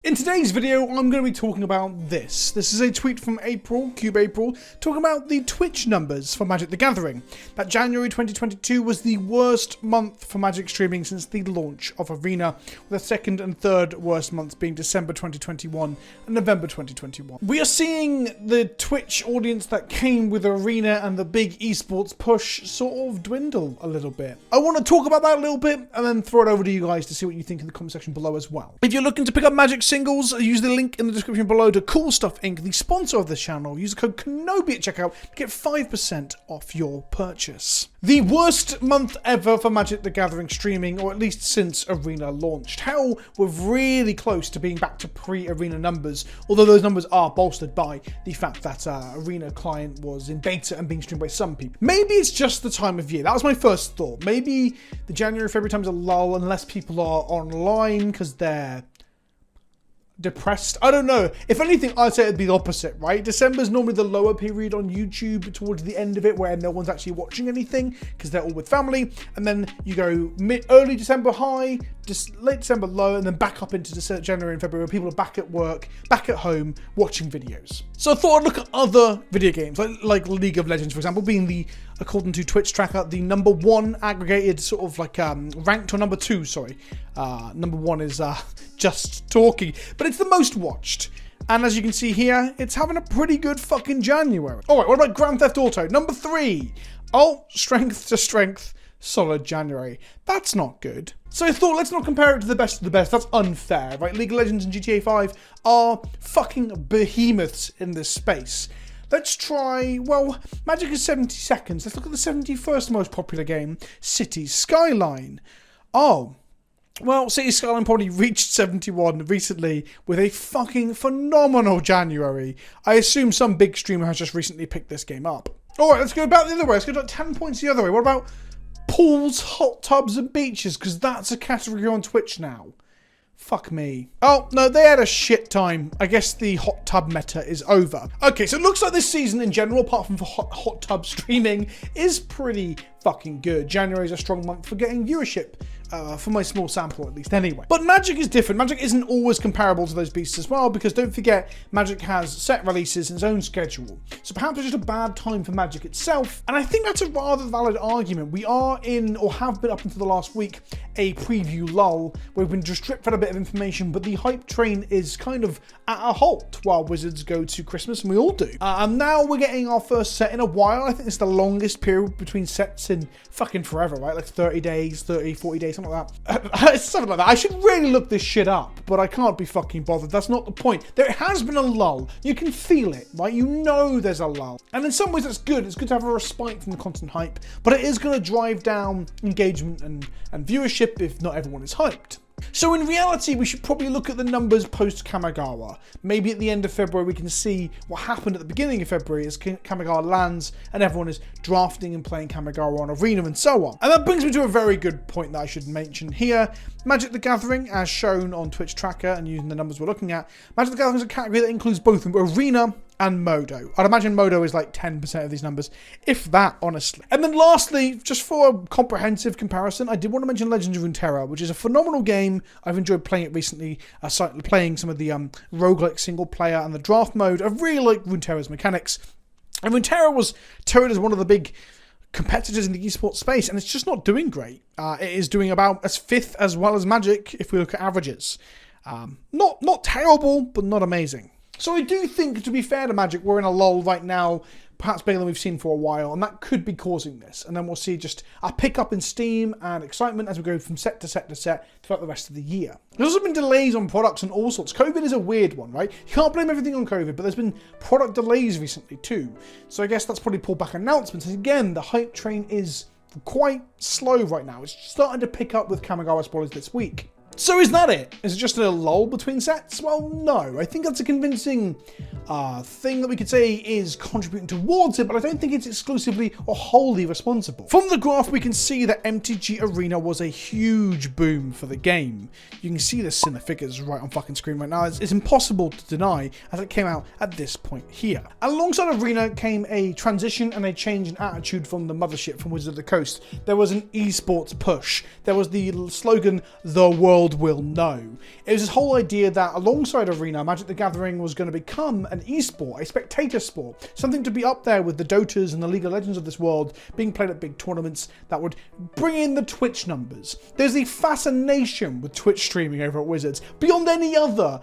In today's video, I'm going to be talking about this. This is a tweet from April, Cube April, talking about the Twitch numbers for Magic the Gathering. That January 2022 was the worst month for Magic streaming since the launch of Arena, with the second and third worst months being December 2021 and November 2021. We are seeing the Twitch audience that came with Arena and the big esports push sort of dwindle a little bit. I want to talk about that a little bit and then throw it over to you guys to see what you think in the comment section below as well. If you're looking to pick up Magic singles, use the link in the description below to Cool Stuff Inc., the sponsor of this channel. Use the code KENOBI at checkout to get 5% off your purchase. The worst month ever for Magic the Gathering streaming, or at least since Arena launched. Hell, we're really close to being back to pre-Arena numbers, although those numbers are bolstered by the fact that Arena client was in beta and being streamed by some people. Maybe it's just the time of year. That was my first thought. Maybe the January, February time's a lull unless people are online because they're depressed. I don't know. If anything, I'd say it'd be the opposite, right? December's normally the lower period on YouTube towards the end of it where no one's actually watching anything because they're all with family. And then you go early December high, just late December low, and then back up into January and February where people are back at work, back at home, watching videos. So I thought I'd look at other video games, like League of Legends, for example, being the, according to Twitch tracker, the #1 aggregated sort of like ranked, or #2, sorry. #1 is Just Talking, but it's the most watched. And as you can see here, it's having a pretty good fucking January. All right, what about Grand Theft Auto? #3. Oh, strength to strength, solid January. That's not good. So I thought, let's not compare it to the best of the best. That's unfair, right? League of Legends and GTA 5 are fucking behemoths in this space. Let's try, well, Magic is 70 seconds. Let's look at the 71st most popular game, Cities Skyline. Oh, well, Cities Skyline probably reached 71 recently with a fucking phenomenal January. I assume some big streamer has just recently picked this game up. All right, let's go back the other way. Let's go to 10 points the other way. What about pools, hot tubs, and beaches? Because that's a category on Twitch now. Fuck me. Oh, no, they had a shit time. I guess the hot tub meta is over. Okay, so it looks like this season in general, apart from for hot tub streaming, is pretty fucking good. January is a strong month for getting viewership. For my small sample at least anyway. But Magic is different. Magic isn't always comparable to those beasts as well, because don't forget, Magic has set releases in its own schedule. So perhaps it's just a bad time for Magic itself. And I think that's a rather valid argument. We are in, or have been up until the last week, a preview lull where we've been just drip fed a bit of information, but the hype train is kind of at a halt while Wizards go to Christmas, and we all do. And now we're getting our first set in a while. I think it's the longest period between sets in fucking forever, right? Like 30 days, 30, 40 days, something like that. It's something like that. I should really look this shit up, but I can't be fucking bothered. That's not the point. There has been a lull. You can feel it, right? You know there's a lull. And in some ways that's good. It's good to have a respite from the constant hype, but it is going to drive down engagement and viewership if not everyone is hyped. So in reality, we should probably look at the numbers post-Kamigawa. Maybe at the end of February, we can see what happened at the beginning of February as Kamigawa lands and everyone is drafting and playing Kamigawa on Arena and so on. And that brings me to a very good point that I should mention here. Magic the Gathering, as shown on Twitch tracker and using the numbers we're looking at, Magic the Gathering is a category that includes both Arena and Modo. I'd imagine Modo is like 10% of these numbers, if that, honestly. And then lastly, just for a comprehensive comparison, I did want to mention Legends of Runeterra, which is a phenomenal game. I've enjoyed playing it recently, playing some of the roguelike single player and the draft mode. I really like Runeterra's mechanics. And Runeterra was touted as one of the big competitors in the esports space, and it's just not doing great. It is doing about as 5th as well as Magic, if we look at averages. Not terrible, but not amazing. So I do think, to be fair to Magic, we're in a lull right now, perhaps bigger than we've seen for a while, and that could be causing this. And then we'll see just a pickup in steam and excitement as we go from set to set to set throughout the rest of the year. There's also been delays on products and all sorts. COVID is a weird one, right? You can't blame everything on COVID, but there's been product delays recently too. So I guess that's probably pulled back announcements. And again, the hype train is quite slow right now. It's starting to pick up with Kamigawa spoilers this week. So is that it? Is it just a lull between sets? Well, no. I think that's a convincing thing that we could say is contributing towards it, but I don't think it's exclusively or wholly responsible. From the graph, we can see that MTG Arena was a huge boom for the game. You can see this in the figures right on fucking screen right now. It's impossible to deny as it came out at this point here. Alongside Arena came a transition and a change in attitude from the mothership from Wizards of the Coast. There was an esports push. There was the slogan, "The world world will know. It was this whole idea that alongside Arena, Magic the Gathering was going to become an esport, a spectator sport, something to be up there with the Dotas and the League of Legends of this world, being played at big tournaments that would bring in the Twitch numbers. There's a fascination with Twitch streaming over at Wizards, beyond any other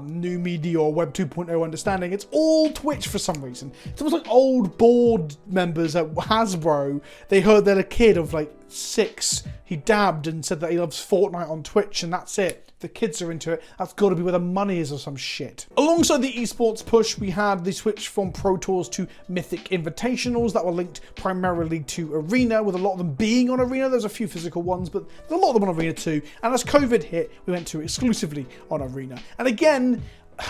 new media or Web 2.0 understanding. It's all Twitch for some reason. It's almost like old board members at Hasbro. They heard they're a kid of like 6. He dabbed and said that he loves Fortnite on Twitch, and that's it. The kids are into it. That's got to be where the money is or some shit. Alongside the esports push, we had the switch from Pro Tours to Mythic Invitationals that were linked primarily to Arena, with a lot of them being on Arena. There's a few physical ones, but there's a lot of them on Arena too. And as COVID hit, we went to exclusively on Arena. And again,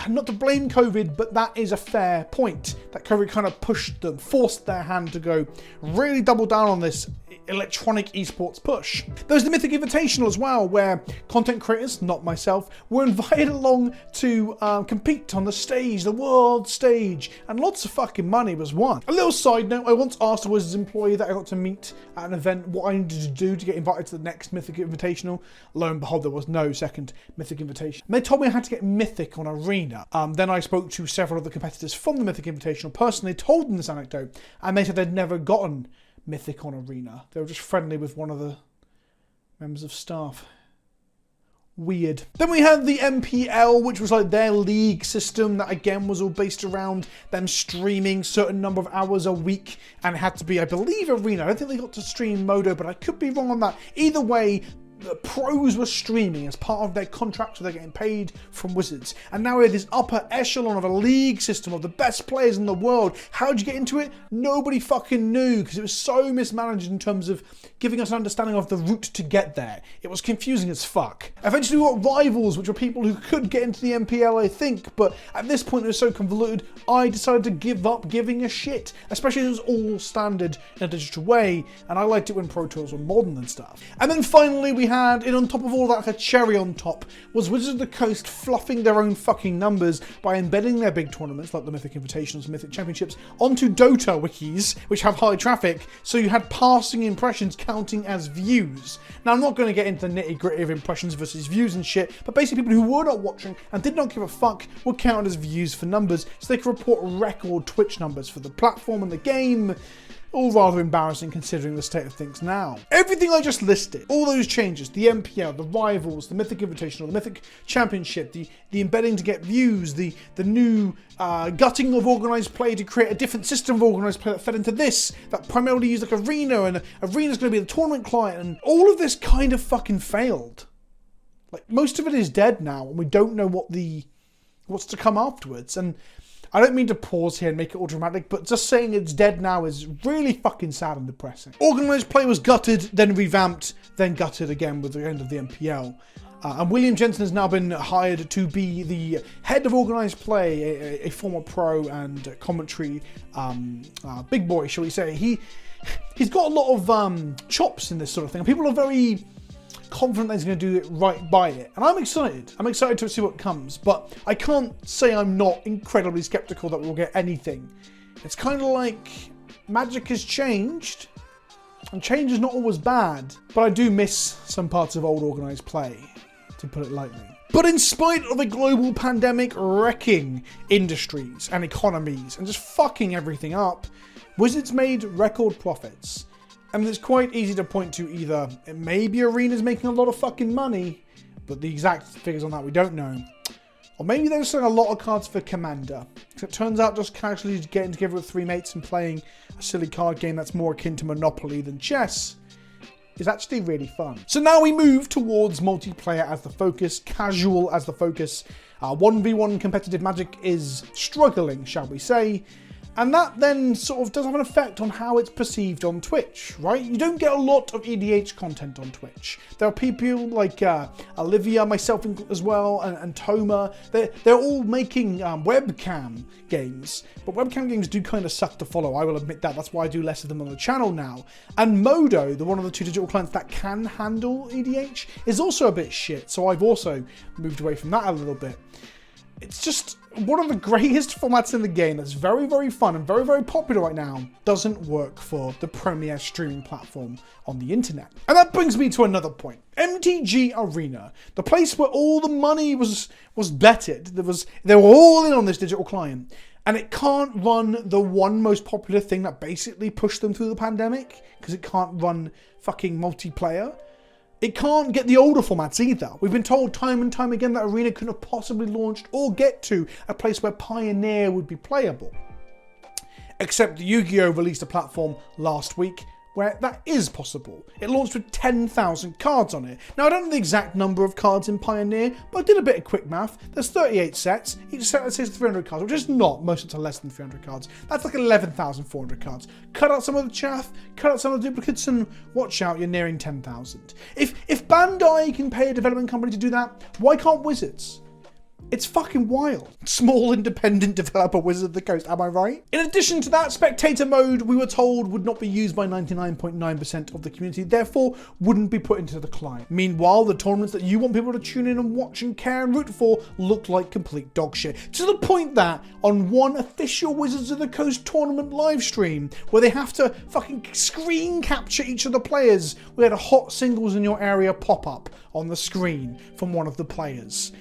not to blame COVID, but that is a fair point. That COVID kind of pushed them, forced their hand to go really double down on this electronic esports push. There's the Mythic Invitational as well, where content creators, not myself, were invited along to compete on the stage, the world stage, and lots of fucking money was won. A little side note, I once asked a Wizards employee that I got to meet at an event what I needed to do to get invited to the next Mythic Invitational. Lo and behold, there was no second Mythic Invitation. And they told me I had to get Mythic on Arena. Then I spoke to several of the competitors from the Mythic Invitational, personally told them this anecdote, and they said they'd never gotten Mythic on Arena. They were just friendly with one of the members of staff. Weird. Then we had the MPL, which was like their league system that again was all based around them streaming certain number of hours a week, and it had to be, I believe, Arena. I don't think they got to stream Modo, but I could be wrong on that. Either way, the pros were streaming as part of their contract, so they're getting paid from Wizards. And now we have this upper echelon of a league system of the best players in the world. How'd you get into it? Nobody fucking knew, because it was so mismanaged in terms of giving us an understanding of the route to get there. It was confusing as fuck. Eventually we got Rivals, which were people who could get into the MPL, I think, but at this point it was so convoluted, I decided to give up giving a shit, especially as it was all standard in a digital way, and I liked it when Pro Tours were modern and stuff. And then finally we had, and on top of all that, like a cherry on top, was Wizards of the Coast fluffing their own fucking numbers by embedding their big tournaments, like the Mythic Invitationals and Mythic Championships, onto Dota wikis, which have high traffic, so you had passing impressions counting as views. Now, I'm not going to get into the nitty-gritty of impressions versus views and shit, but basically people who were not watching and did not give a fuck were counted as views for numbers, so they could report record Twitch numbers for the platform and the game. All rather embarrassing considering the state of things now. Everything I just listed, all those changes, the MPL, the Rivals, the Mythic Invitational, the Mythic Championship, the embedding to get views, the new gutting of organised play to create a different system of organised play that fed into this, that primarily used like Arena, and Arena's going to be the tournament client, and all of this kind of fucking failed. Like, most of it is dead now, and we don't know what's to come afterwards, and I don't mean to pause here and make it all dramatic, but just saying it's dead now is really fucking sad and depressing. Organised play was gutted, then revamped, then gutted again with the end of the MPL. And William Jensen has now been hired to be the head of organised play, a former pro and commentary big boy, shall we say. He's got a lot of chops in this sort of thing. People are very confident that he's going to do it right by it, and I'm excited. I'm excited to see what comes, but I can't say I'm not incredibly skeptical that we'll get anything. It's kind of like Magic has changed, and change is not always bad, but I do miss some parts of old organised play, to put it lightly. But in spite of a global pandemic wrecking industries and economies and just fucking everything up, Wizards made record profits. And it's quite easy to point to either maybe Arena's making a lot of fucking money, but the exact figures on that we don't know. Or maybe they're selling a lot of cards for Commander. Because it turns out just casually getting together with 3 mates and playing a silly card game that's more akin to Monopoly than chess is actually really fun. So now we move towards multiplayer as the focus, casual as the focus. 1v1 competitive Magic is struggling, shall we say. And that then sort of does have an effect on how it's perceived on Twitch, right? You don't get a lot of EDH content on Twitch. There are people like Olivia, myself as well, and Toma. They're all making webcam games, but webcam games do kind of suck to follow, I will admit that. That's why I do less of them on the channel now. And Modo, one of the 2 digital clients that can handle EDH, is also a bit shit, so I've also moved away from that a little bit. It's just one of the greatest formats in the game that's very, very fun and very, very popular right now. Doesn't work for the premier streaming platform on the internet. And that brings me to another point. MTG Arena, the place where all the money was betted. They were all in on this digital client. And it can't run the one most popular thing that basically pushed them through the pandemic, because it can't run fucking multiplayer. It can't get the older formats either. We've been told time and time again that Arena couldn't have possibly launched or get to a place where Pioneer would be playable. Except Yu-Gi-Oh! Released a platform last week where that is possible. It launched with 10,000 cards on it. Now, I don't know the exact number of cards in Pioneer, but I did a bit of quick math. There's 38 sets. Each set says 300 cards, which is not. Most sets are less than 300 cards. That's like 11,400 cards. Cut out some of the chaff, cut out some of the duplicates, and watch out, you're nearing 10,000. If Bandai can pay a development company to do that, why can't Wizards? It's fucking wild. Small independent developer Wizard of the Coast, am I right? In addition to that, spectator mode, we were told, would not be used by 99.9% of the community, therefore wouldn't be put into the client. Meanwhile, the tournaments that you want people to tune in and watch and care and root for look like complete dog shit. To the point that on one official Wizards of the Coast tournament live stream, where they have to fucking screen capture each of the players, we had a hot singles in your area pop up on the screen from one of the players.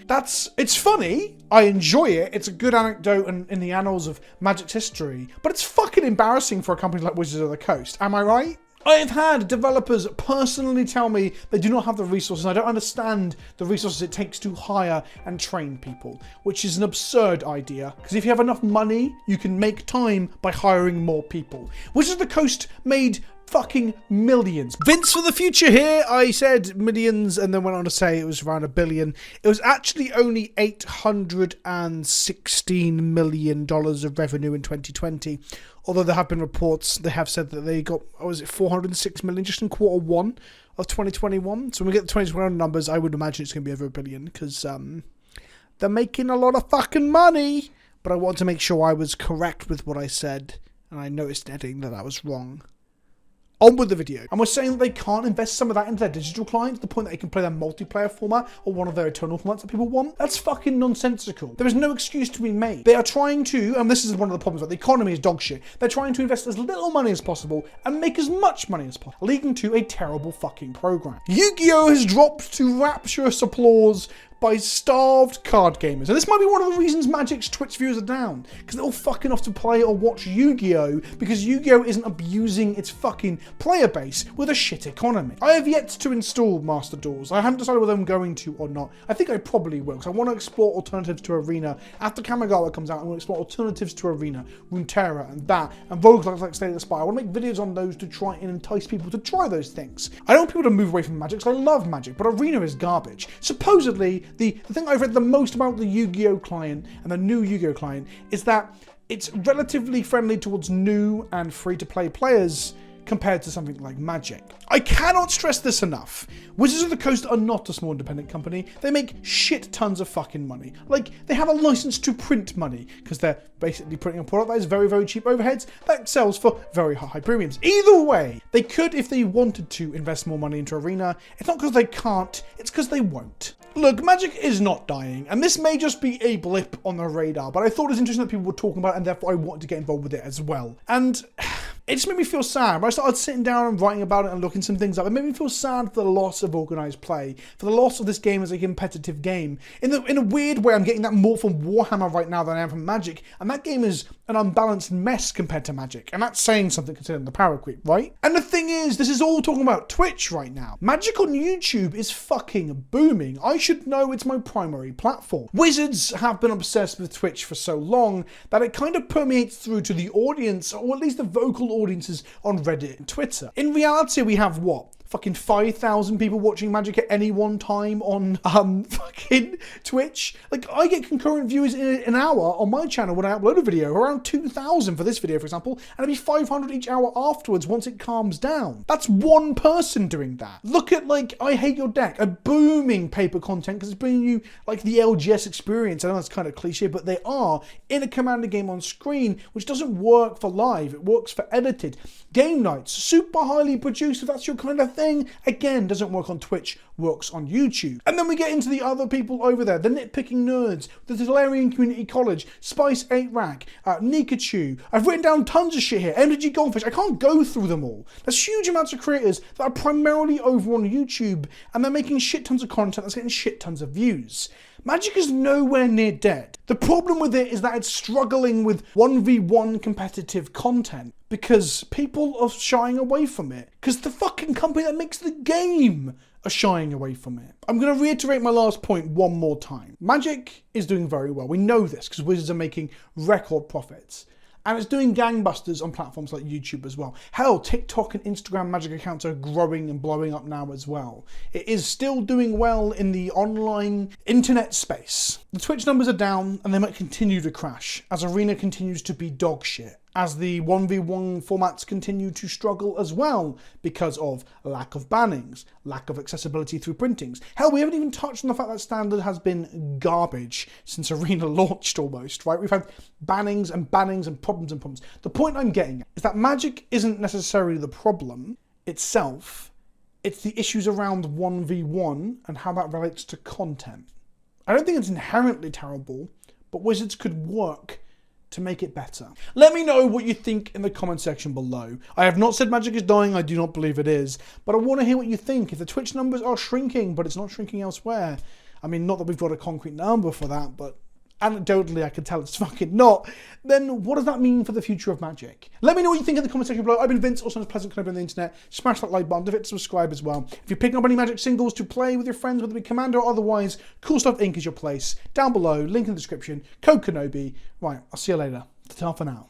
It's funny, I enjoy it, it's a good anecdote in the annals of Magic's history, but it's fucking embarrassing for a company like Wizards of the Coast, am I right? I have had developers personally tell me they do not have the resources. I don't understand the resources it takes to hire and train people, which is an absurd idea, because if you have enough money, you can make time by hiring more people. Wizards of the Coast made fucking millions. Vince for the future here. I said millions and then went on to say it was around $1 billion. It was actually only $816 million of revenue in 2020. Although there have been reports, they have said that they got, $406 million just in Q1 of 2021. So when we get the 2021 numbers, I would imagine it's going to be over $1 billion, because they're making a lot of fucking money. But I want to make sure I was correct with what I said, and I noticed in editing that I was wrong. On with the video. And we're saying that they can't invest some of that into their digital client to the point that they can play their multiplayer format or one of their eternal formats that people want. That's fucking nonsensical. There is no excuse to be made. They are trying to, and this is one of the problems, that the economy is dog shit. They're trying to invest as little money as possible and make as much money as possible, leading to a terrible fucking program. Yu-Gi-Oh! Has dropped to rapturous applause by starved card gamers. And this might be one of the reasons Magic's Twitch views are down, because they're all fucking off to play or watch Yu-Gi-Oh! Because Yu-Gi-Oh! Isn't abusing its fucking player base with a shit economy. I have yet to install Master Duels. I haven't decided whether I'm going to or not. I think I probably will, because I want to explore alternatives to Arena. After Kamigawa comes out, I want to explore alternatives to Arena, Runeterra, and that, and roguelikes like Slay the Spire. I want to make videos on those to try and entice people to try those things. I don't want people to move away from Magic, because I love Magic, but Arena is garbage. Supposedly, the thing I've read the most about the Yu-Gi-Oh! Client and the new Yu-Gi-Oh! Client is that it's relatively friendly towards new and free-to-play players compared to something like Magic. I cannot stress this enough. Wizards of the Coast are not a small independent company. They make shit tons of fucking money. Like, they have a license to print money, because they're basically printing a product that is very, very cheap overheads that sells for very high premiums. Either way, they could, if they wanted to, invest more money into Arena. It's not because they can't, it's because they won't. Look, Magic is not dying, and this may just be a blip on the radar, but I thought it was interesting that people were talking about it, and therefore I wanted to get involved with it as well. And it just made me feel sad. When I started sitting down and writing about it and looking some things up, it made me feel sad for the loss of organised play, for the loss of this game as a competitive game. In a weird way, I'm getting that more from Warhammer right now than I am from Magic, and that game is an unbalanced mess compared to Magic, and that's saying something considering the power creep, right? And the thing is, this is all talking about Twitch right now. Magic on YouTube is fucking booming. I should know, it's my primary platform. Wizards have been obsessed with Twitch for so long that it kind of permeates through to the audience, or at least the vocal audiences on Reddit and Twitter. In reality, we have what? Fucking 5,000 people watching Magic at any one time on fucking Twitch. Like, I get concurrent viewers in an hour on my channel when I upload a video, around 2,000 for this video, for example, and it'll be 500 each hour afterwards once it calms down. That's one person doing that. Look at, like, I Hate Your Deck, a booming paper content, because it's bringing you, like, the LGS experience. I know that's kind of cliche, but they are in a Commander game on screen, which doesn't work for live. It works for edited. Game nights, super highly produced, if that's your kind of thing. thing. Again, doesn't work on Twitch, works on YouTube. And then we get into the other people over there, the nitpicking nerds, the Tolarian Community College, Spice8Rack, Nikachu. I've written down tons of shit here. MTG Goldfish. I can't go through them all. There's huge amounts of creators that are primarily over on YouTube, and they're making shit tons of content that's getting shit tons of views. Magic is nowhere near dead. The problem with it is that it's struggling with 1v1 competitive content because people are shying away from it. Because the fucking company that makes the game are shying away from it. I'm going to reiterate my last point one more time. Magic is doing very well. We know this because Wizards are making record profits. And it's doing gangbusters on platforms like YouTube as well. Hell, TikTok and Instagram Magic accounts are growing and blowing up now as well. It is still doing well in the online internet space. The Twitch numbers are down and they might continue to crash as Arena continues to be dog shit. As the 1v1 formats continue to struggle as well because of lack of bannings, lack of accessibility through printings. Hell, we haven't even touched on the fact that Standard has been garbage since Arena launched almost, right? We've had bannings and bannings and problems and problems. The point I'm getting at is that Magic isn't necessarily the problem itself. It's the issues around 1v1 and how that relates to content. I don't think it's inherently terrible, but Wizards could work to make it better. Let me know what you think in the comment section below. I have not said Magic is dying, I do not believe it is, but I want to hear what you think. If the Twitch numbers are shrinking, but it's not shrinking elsewhere, I mean, not that we've got a concrete number for that, but anecdotally I can tell it's fucking not, then what does that mean for the future of Magic? Let me know what you think in the comment section below. I've been Vince, also known as PleasantKenobi on the internet. Smash that like button, don't forget to subscribe as well. If you're picking up any Magic singles to play with your friends, whether it be Commander or otherwise, Cool Stuff Inc. is your place. Down below, link in the description, code Kenobi. Right, I'll see you later. Ta-ta for now.